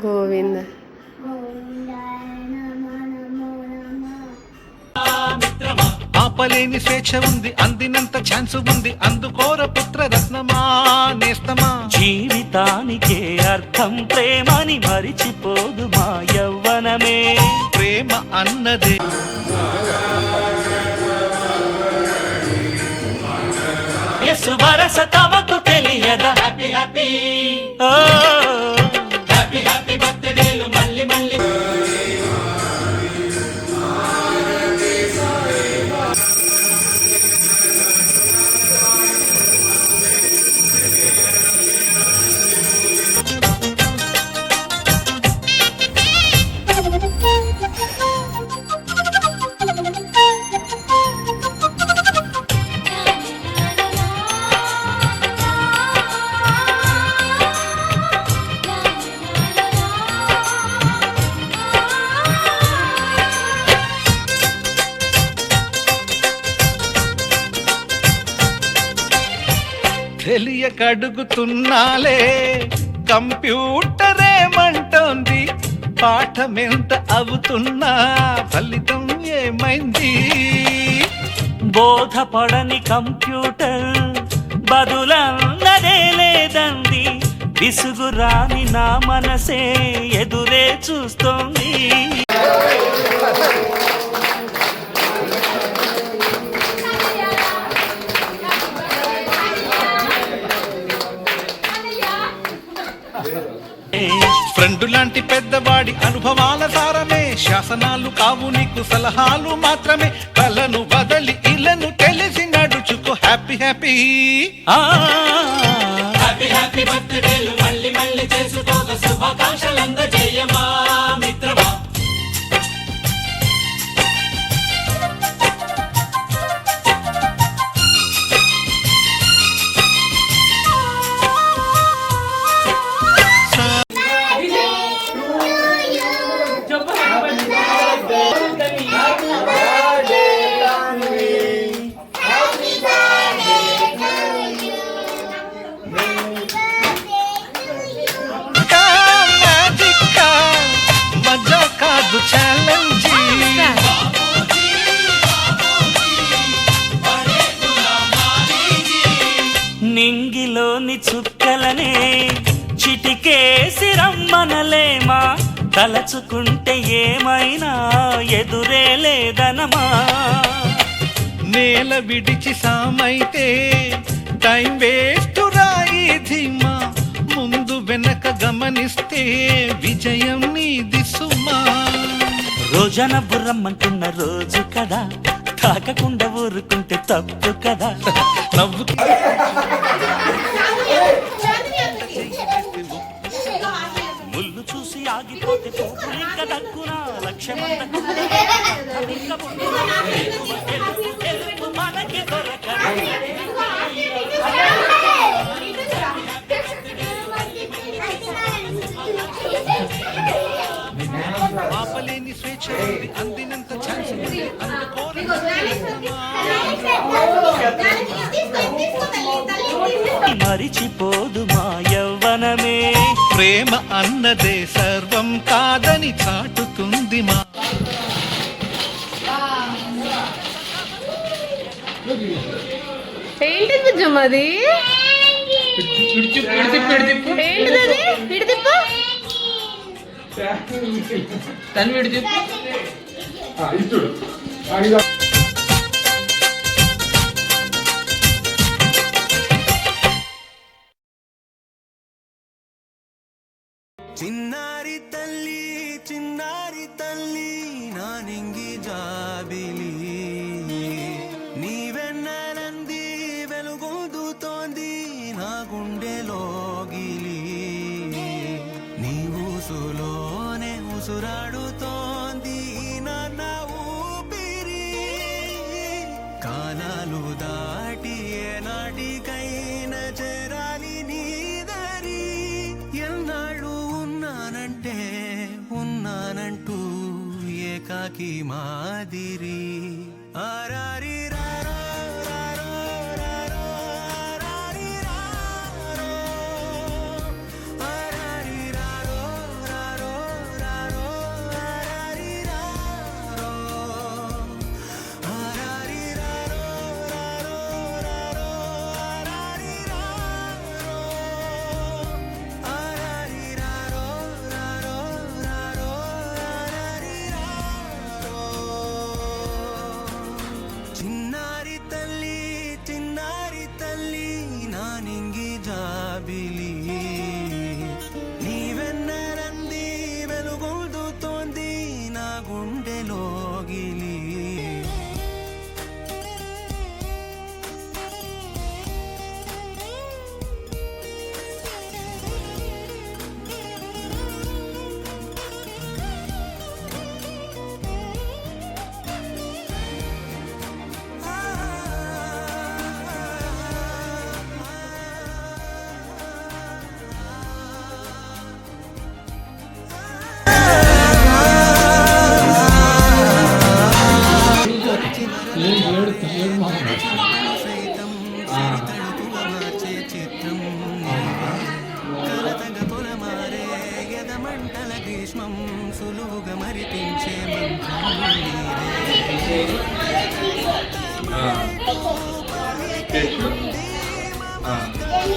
గోవింద ఆపలేని స్వేచ్ఛ ఉంది, అందినంత ఛాన్స్ ఉంది, అందుకోర పుత్ర రత్నమా నేస్తమా. జీవితానికే అర్థం ప్రేమని మరిచిపోదు మా యవ్వనమే. ప్రేమ అన్నదే యసు వరస తమకు తెలియదా. హ్యాపీ హ్యాపీ హ్యాపీ హ్యాపీ బర్త్డేలు మళ్ళీ మళ్ళీ. తెలియకడుగుతున్నాలే కంప్యూటరేమంటోంది, పాఠమెంత అవుతున్నా ఫలితం ఏమైంది. బోధపడని కంప్యూటర్ బదులన్నదే లేదంది. విసుగురాని నా మనసే ఎదురే చూస్తోంది. ఫ్రెండు లాంటి పెద్దవాడి అనుభవాల సారమే, శాసనాలు కావు నీకు సలహాలు మాత్రమే. కలను వదలి ఇలను తెలిసి నడుచుకో. హ్యాపీ హ్యాపీ హ్యాపీ హ్యాపీ బర్త్డేలు మళ్ళీ మళ్ళీ చేసుకోక. శుభాకాంక్షలందజేయమా మిత్రమా. నింగిలోని చుక్కలనే చిటికేసి రమ్మనలేమా. తలచుకుంటే ఏమైనా ఎదురే లేదనమా. నేల విడిచి సామైతే టైం వేస్ట్ రాయి ధీమా. ముందు వెనక గమనిస్తే విజయం నీది సుమా. రోజన బుర్రమ్మంటున్న రోజు కదా, తాకకుండా ఊరుకుంటే తప్పు కదా. నవ్వు ముళ్ళు చూసి ఆగిపోతే పోపులింక దక్కునా. లక్ష్యమంత మనకి దొరకదు. ఆపలేని స్వేచ్ఛ ఉంది, అందినంత ఛాన్స్ ఉంది, అందుకోర మరిచిపోదు మా యవ్వనమే. ప్రేమ అన్నదే సర్వం కాదని చాటుతుంది మా. ఏంటి బుజ్జమ్మ అది? ఏంటిది? ఇటు తిప్పు. తను విడి చెప్పు. చిన్నారి తల్లి నా నింగి జాబిలి, నీ వెన్నెలంది వెలుగొందుతోంది నా గుండెలోగిలి. నీ ఊసులోనే ఉసురాడుతోంది నాన్న ఊపిరి. కాలాలు దాటి ఏనాటికైనా చేరాలి నీ దరి. ఎన్నాళ్ళు ఉన్నానంటూ ఏకాకి మాదిరి. ఆరారి రారో రారో రారో ఆరారి రారో ఆరారి రారో రారో నింగి జాబిలి నీవెన్నరంది వెలుగొందుతోంది నా గుండెలోగిలి సైతం తడుపుగా మార్చే చిత్రం కలతగ పొలమారే ఎదమంటల గ్రీష్మం సులువుగా మరిపించే మంత్రం